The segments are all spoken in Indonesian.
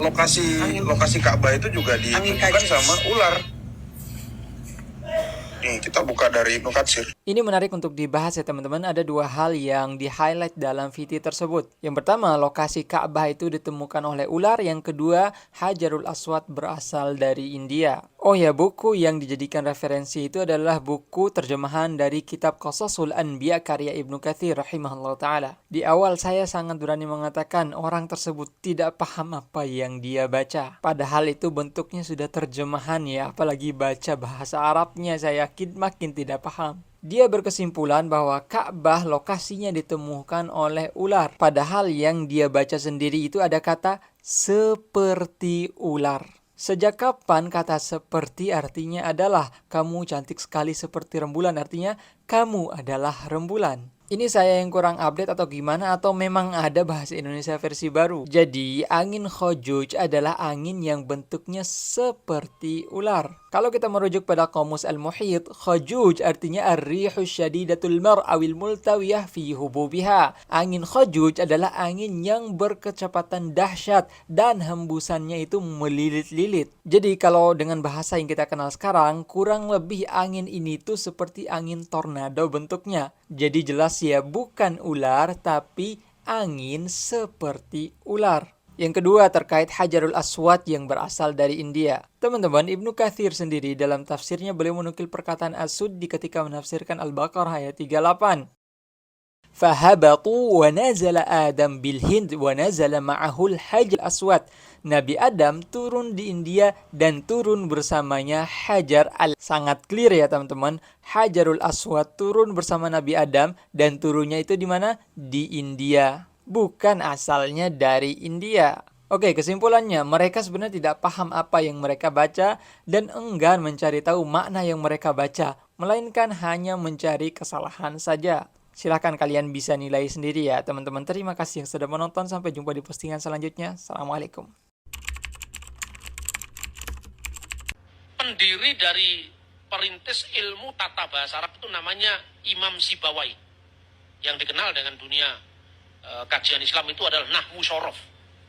lokasi Ka'bah itu juga ditentukan sama ular. Nih, kita buka dari Ibnu Katsir. Ini menarik untuk dibahas ya teman-teman. Ada dua hal yang di-highlight dalam video tersebut. Yang pertama, lokasi Ka'bah itu ditemukan oleh ular. Yang kedua, Hajarul Aswad berasal dari India. Oh ya, buku yang dijadikan referensi itu adalah buku terjemahan dari kitab Qasasul Anbiya karya Ibnu Katsir rahimahullah ta'ala. Di awal saya sangat berani mengatakan orang tersebut tidak paham apa yang dia baca. Padahal itu bentuknya sudah terjemahan ya, apalagi baca bahasa Arabnya saya yakin makin tidak paham. Dia berkesimpulan bahwa Ka'bah lokasinya ditemukan oleh ular. Padahal yang dia baca sendiri itu ada kata seperti ular. Sejak kapan kata seperti artinya adalah kamu cantik sekali seperti rembulan, artinya kamu adalah rembulan. Ini saya yang kurang update atau gimana, atau memang ada bahasa Indonesia versi baru. Jadi angin khojuj adalah angin yang bentuknya seperti ular. Kalau kita merujuk pada Qamus Al-Muhit, khojuj artinya ar-rihu syadidatul mar'awil multawiyah fi hububiha. Angin khojuj adalah angin yang berkecepatan dahsyat dan hembusannya itu melilit-lilit. Jadi kalau dengan bahasa yang kita kenal sekarang, kurang lebih angin ini tuh seperti angin tornado bentuknya. Jadi jelas ya, bukan ular tapi angin seperti ular. Yang kedua terkait Hajarul Aswad yang berasal dari India. Teman-teman, Ibnu Katsir sendiri dalam tafsirnya beliau menukil perkataan As-Suddi ketika menafsirkan Al-Baqarah ayat 38. Fahabatu wa nazala Adam bil Hind wa nazala ma'ahul Hajar Aswad. Nabi Adam turun di India dan turun bersamanya Hajar al. Sangat clear ya teman-teman. Hajarul Aswad turun bersama Nabi Adam dan turunnya itu di mana? Di India. Bukan asalnya dari India. Oke, kesimpulannya mereka sebenarnya tidak paham apa yang mereka baca dan enggan mencari tahu makna yang mereka baca, melainkan hanya mencari kesalahan saja. Silahkan kalian bisa nilai sendiri ya teman-teman. Terima kasih yang sudah menonton. Sampai jumpa di postingan selanjutnya. Assalamualaikum. Pendiri dari perintis ilmu tata bahasa Arab itu namanya Imam Sibawai. Yang dikenal dengan dunia kajian Islam itu adalah Nahwu Shorof,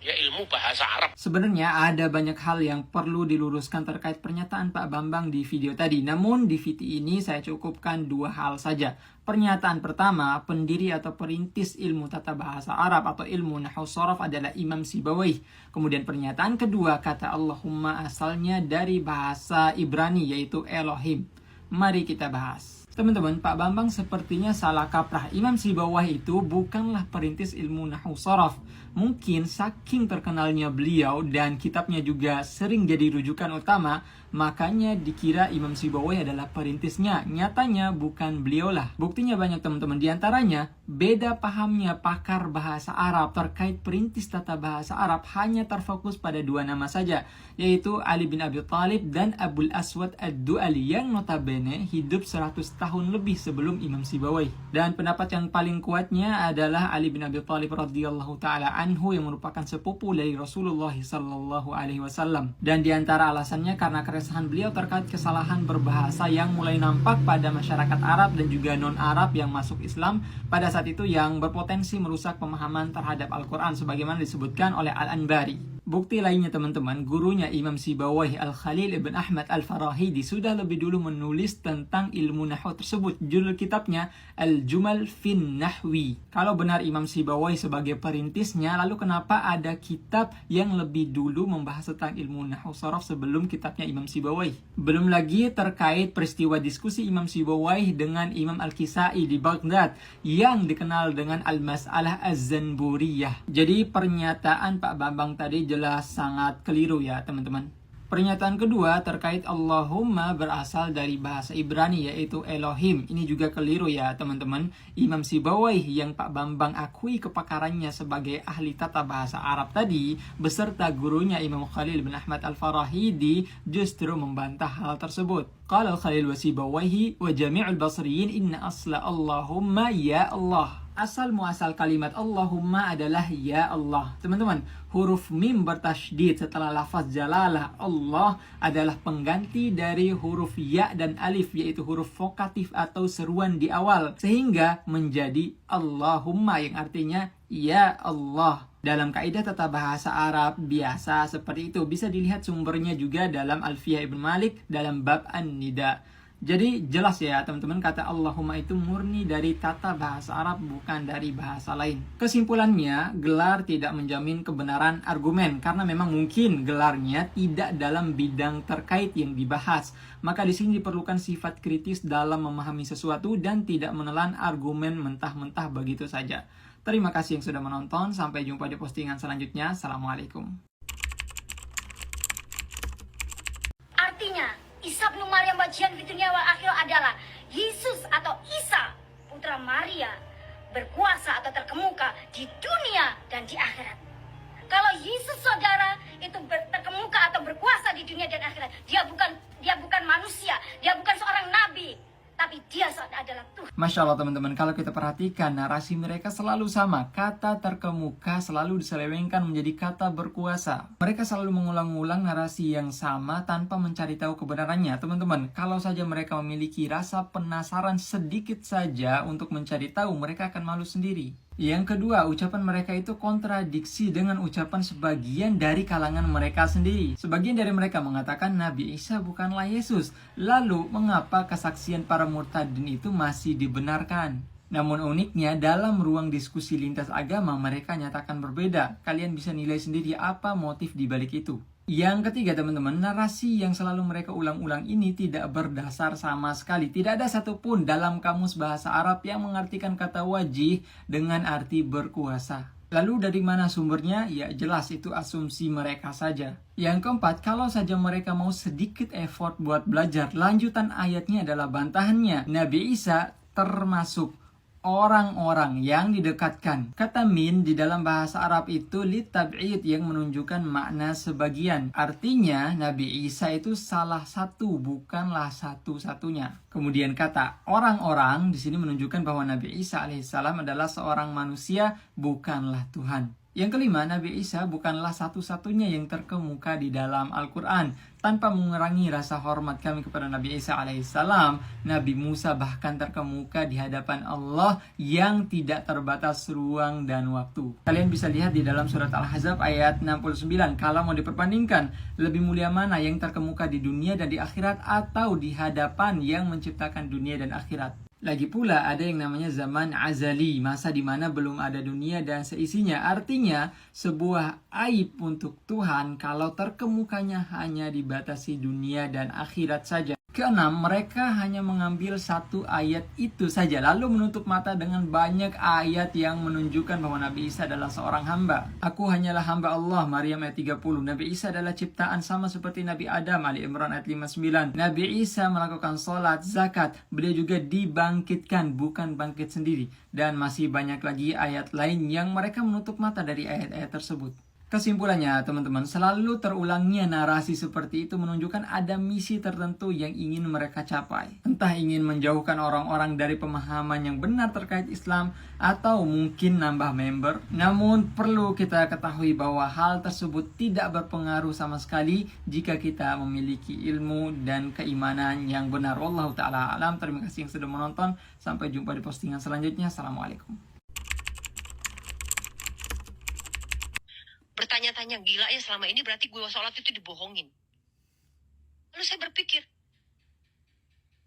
ya ilmu bahasa Arab. Sebenarnya ada banyak hal yang perlu diluruskan terkait pernyataan Pak Bambang di video tadi. Namun di video ini saya cukupkan dua hal saja. Pernyataan pertama, pendiri atau perintis ilmu tata bahasa Arab atau ilmu Nahwu Shorof adalah Imam Sibawai. Kemudian pernyataan kedua, kata Allahumma asalnya dari bahasa Ibrani yaitu Elohim. Mari kita bahas. Teman-teman, Pak Bambang sepertinya salah kaprah. Imam Sibawah itu bukanlah perintis ilmu Nahwu Shorof. Mungkin saking terkenalnya beliau dan kitabnya juga sering jadi rujukan utama, makanya dikira Imam Sibawah adalah perintisnya. Nyatanya bukan beliaulah. Buktinya banyak teman-teman. Di antaranya, beda pahamnya pakar bahasa Arab terkait perintis tata bahasa Arab hanya terfokus pada dua nama saja, yaitu Ali bin Abi Thalib dan Abul Aswad Ad-Du'ali yang notabene hidup 100 tahun lebih sebelum Imam Sibawai. Dan pendapat yang paling kuatnya adalah Ali bin Abi Thalib radhiyallahu taala anhu yang merupakan sepupu dari Rasulullah sallallahu alaihi wasallam. Dan di antara alasannya karena keresahan beliau terkait kesalahan berbahasa yang mulai nampak pada masyarakat Arab dan juga non-Arab yang masuk Islam pada saat itu yang berpotensi merusak pemahaman terhadap Al-Quran sebagaimana disebutkan oleh Al-Anbari. Bukti lainnya teman-teman, gurunya Imam Sibawai Al-Khalil ibn Ahmad Al-Farahidi sudah lebih dulu menulis tentang ilmu nahwu tersebut. Judul kitabnya Al-Jumal fin Nahwi. Kalau benar Imam Sibawai sebagai perintisnya, lalu kenapa ada kitab yang lebih dulu membahas tentang ilmu nahwu shorof sebelum kitabnya Imam Sibawai? Belum lagi terkait peristiwa diskusi Imam Sibawai dengan Imam Al-Kisai di Baghdad yang dikenal dengan Al-Mas'alah Az-Zanburiyah. Jadi pernyataan Pak Bambang tadi jelas sangat keliru ya teman-teman. Pernyataan kedua terkait Allahumma berasal dari bahasa Ibrani yaitu Elohim. Ini juga keliru ya teman-teman. Imam Sibawai yang Pak Bambang akui kepakarannya sebagai ahli tata bahasa Arab tadi beserta gurunya Imam Khalil bin Ahmad Al-Farahidi justru membantah hal tersebut. Qala Al-Khalil wa Sibawaihi wa jami'ul basriyin inna asla Allahumma ya Allah. Asal muasal kalimat Allahumma adalah ya Allah. Teman-teman, huruf mim bertasydid setelah lafaz jalalah Allah adalah pengganti dari huruf ya dan alif, yaitu huruf vokatif atau seruan di awal, sehingga menjadi Allahumma yang artinya Ya Allah. Dalam kaidah tata bahasa Arab biasa seperti itu. Bisa dilihat sumbernya juga dalam Alfiyah Ibn Malik dalam bab An-Nida. Jadi jelas ya teman-teman, kata Allahumma itu murni dari tata bahasa Arab, bukan dari bahasa lain. Kesimpulannya, gelar tidak menjamin kebenaran argumen karena memang mungkin gelarnya tidak dalam bidang terkait yang dibahas. Maka di sini diperlukan sifat kritis dalam memahami sesuatu dan tidak menelan argumen mentah-mentah begitu saja. Terima kasih yang sudah menonton. Sampai jumpa di postingan selanjutnya. Assalamualaikum. Artinya, Isa bin Maryam bagian fitunya wal akhir adalah Yesus atau Isa, putra Maria, berkuasa atau terkemuka di dunia dan di akhirat. Kalau Yesus saudara itu terkemuka atau berkuasa di dunia dan akhirat, dia bukan manusia, dia bukan seorang nabi, tapi dia adalah Tuhan. Masya Allah teman-teman, kalau kita perhatikan narasi mereka selalu sama. Kata terkemuka selalu diselewengkan menjadi kata berkuasa. Mereka selalu mengulang-ulang narasi yang sama tanpa mencari tahu kebenarannya. Teman-teman, kalau saja mereka memiliki rasa penasaran sedikit saja untuk mencari tahu, mereka akan malu sendiri. Yang kedua, ucapan mereka itu kontradiksi dengan ucapan sebagian dari kalangan mereka sendiri. Sebagian dari mereka mengatakan Nabi Isa bukanlah Yesus. Lalu, mengapa kesaksian para murtadin itu masih dibenarkan? Namun uniknya, dalam ruang diskusi lintas agama, mereka nyatakan berbeda. Kalian bisa nilai sendiri apa motif di balik itu. Yang ketiga teman-teman, narasi yang selalu mereka ulang-ulang ini tidak berdasar sama sekali. Tidak ada satupun dalam kamus bahasa Arab yang mengartikan kata wajih dengan arti berkuasa. Lalu dari mana sumbernya? Ya jelas itu asumsi mereka saja. Yang keempat, kalau saja mereka mau sedikit effort buat belajar, lanjutan ayatnya adalah bantahannya. Nabi Isa termasuk orang-orang yang didekatkan. Kata min di dalam bahasa Arab itu litab'id yang menunjukkan makna sebagian. Artinya Nabi Isa itu salah satu, bukanlah satu-satunya. Kemudian kata orang-orang di sini menunjukkan bahwa Nabi Isa alaihissalam adalah seorang manusia, bukanlah Tuhan. Yang kelima, Nabi Isa bukanlah satu-satunya yang terkemuka di dalam Al-Quran. Tanpa mengurangi rasa hormat kami kepada Nabi Isa alaihissalam, Nabi Musa bahkan terkemuka di hadapan Allah yang tidak terbatas ruang dan waktu. Kalian bisa lihat di dalam surat Al-Ahzab ayat 69. Kalau mau diperbandingkan, lebih mulia mana yang terkemuka di dunia dan di akhirat atau di hadapan yang menciptakan dunia dan akhirat? Lagi pula ada yang namanya zaman azali, masa di mana belum ada dunia dan seisinya. Artinya sebuah aib untuk Tuhan kalau terkemukanya hanya dibatasi dunia dan akhirat saja. Keenam, mereka hanya mengambil satu ayat itu saja, lalu menutup mata dengan banyak ayat yang menunjukkan bahwa Nabi Isa adalah seorang hamba. Aku hanyalah hamba Allah, Maryam ayat 30. Nabi Isa adalah ciptaan sama seperti Nabi Adam, Ali Imran ayat 59. Nabi Isa melakukan sholat, zakat, beliau juga dibangkitkan, bukan bangkit sendiri. Dan masih banyak lagi ayat lain yang mereka menutup mata dari ayat-ayat tersebut. Kesimpulannya teman-teman, selalu terulangnya narasi seperti itu menunjukkan ada misi tertentu yang ingin mereka capai. Entah ingin menjauhkan orang-orang dari pemahaman yang benar terkait Islam atau mungkin nambah member. Namun perlu kita ketahui bahwa hal tersebut tidak berpengaruh sama sekali jika kita memiliki ilmu dan keimanan yang benar. Wallahu ta'ala alam. Terima kasih yang sudah menonton. Sampai jumpa di postingan selanjutnya. Assalamualaikum. Bertanya-tanya, gila ya selama ini berarti gue sholat itu dibohongin. Lalu saya berpikir,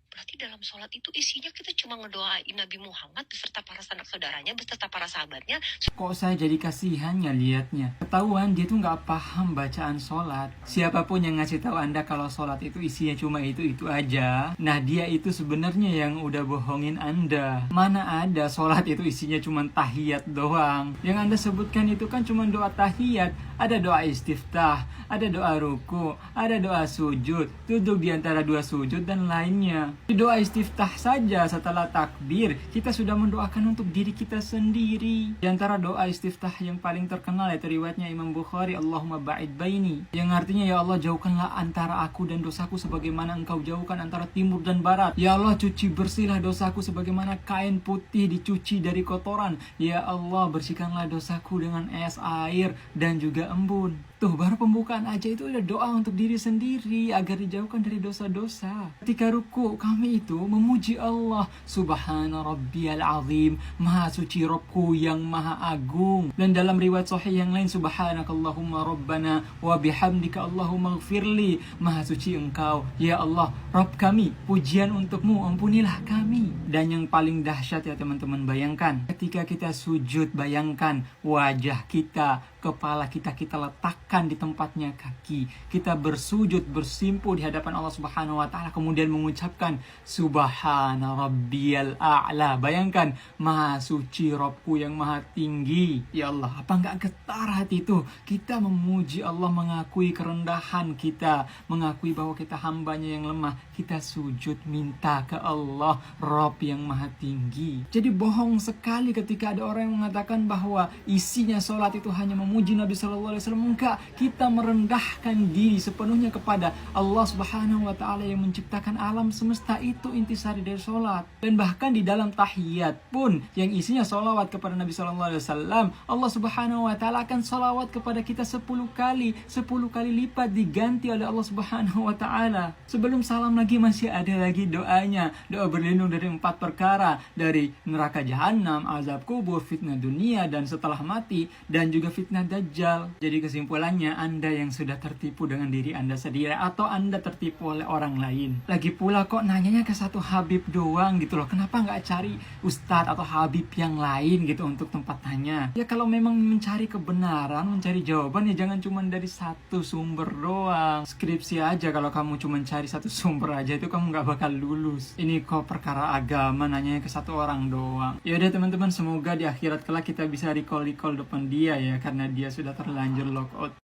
berarti dalam sholat itu isinya kita cuma ngedoain Nabi Muhammad beserta para sanak saudaranya, beserta para sahabatnya. Kok saya jadi kasihannya liatnya. Ketahuan dia tuh nggak paham bacaan sholat. Siapapun yang ngasih tahu Anda kalau sholat itu isinya cuma itu aja, nah dia itu sebenarnya yang udah bohongin Anda. Mana ada sholat itu isinya cuma tahiyat doang. Yang Anda sebutkan itu kan cuma doa tahiyat. Ada doa istiftah, ada doa ruku, ada doa sujud, duduk di antara dua sujud dan lainnya. Di doa istiftah saja setelah takbir, kita sudah mendoakan untuk diri kita sendiri. Di antara doa istiftah yang paling terkenal itu riwayatnya Imam Bukhari, Allahumma ba'id baini, yang artinya ya Allah jauhkanlah antara aku dan dosaku sebagaimana engkau jauhkan antara timur dan barat. Ya Allah cuci bersihlah dosaku sebagaimana kain putih dicuci dari kotoran. Ya Allah bersihkanlah dosaku dengan es, air dan juga embun. Tuh baru pembukaan aja itu udah doa untuk diri sendiri agar dijauhkan dari dosa-dosa. Ketika ruku kami itu memuji Allah. Subhana rabbiyal azim, maha suci Robku yang maha agung. Dan dalam riwayat sahih yang lain, subhanakallahumma rabbana wa bihamdika Allahumma gfirli, maha suci Engkau ya Allah Rabb kami, pujian untukmu, ampunilah kami. Dan yang paling dahsyat ya teman-teman, bayangkan ketika kita sujud, bayangkan wajah kita, kepala kita letakkan di tempatnya kaki. Kita bersujud, bersimpuh di hadapan Allah Subhanahu wa taala, kemudian mengucapkan subhana rabbiyal a'la. Bayangkan, maha suci Rabbku yang maha tinggi. Ya Allah, apa enggak getar hati itu? Kita memuji Allah, mengakui kerendahan kita, mengakui bahwa kita hambanya yang lemah. Kita sujud minta ke Allah, Rabb yang maha tinggi. Jadi bohong sekali ketika ada orang yang mengatakan bahwa isinya sholat itu hanya memuji Nabi Sallallahu Alaihi Wasallam. Enggak, kita merendahkan diri sepenuhnya kepada Allah Subhanahu Wa Taala yang menciptakan alam semesta. Itu intisari dari sholat. Dan bahkan di dalam tahiyat pun yang isinya sholawat kepada Nabi Sallallahu Alaihi Wasallam, Allah Subhanahu Wa Taala akan sholawat kepada kita 10 kali, 10 kali lipat diganti oleh Allah Subhanahu Wa Taala. Sebelum salam lagi masih ada lagi doanya, doa berlindung dari 4 perkara, dari neraka jahanam, azab kubur, fitnah dunia dan setelah mati, dan juga fitnah dajjal. Jadi kesimpulannya, Anda yang sudah tertipu dengan diri Anda sendiri atau Anda tertipu oleh orang lain. Lagi pula kok nanyanya ke satu Habib doang gitu loh. Kenapa nggak cari ustadz atau Habib yang lain gitu untuk tempat tanya? Ya kalau memang mencari kebenaran, mencari jawaban, ya jangan cuma dari satu sumber doang. Skripsi aja kalau kamu cuma cari satu sumber aja, itu kamu nggak bakal lulus. Ini kok perkara agama nanyanya ke satu orang doang. Ya udah teman-teman, semoga di akhirat kelak kita bisa recall depan dia ya, karena dia sudah terlanjur lockout.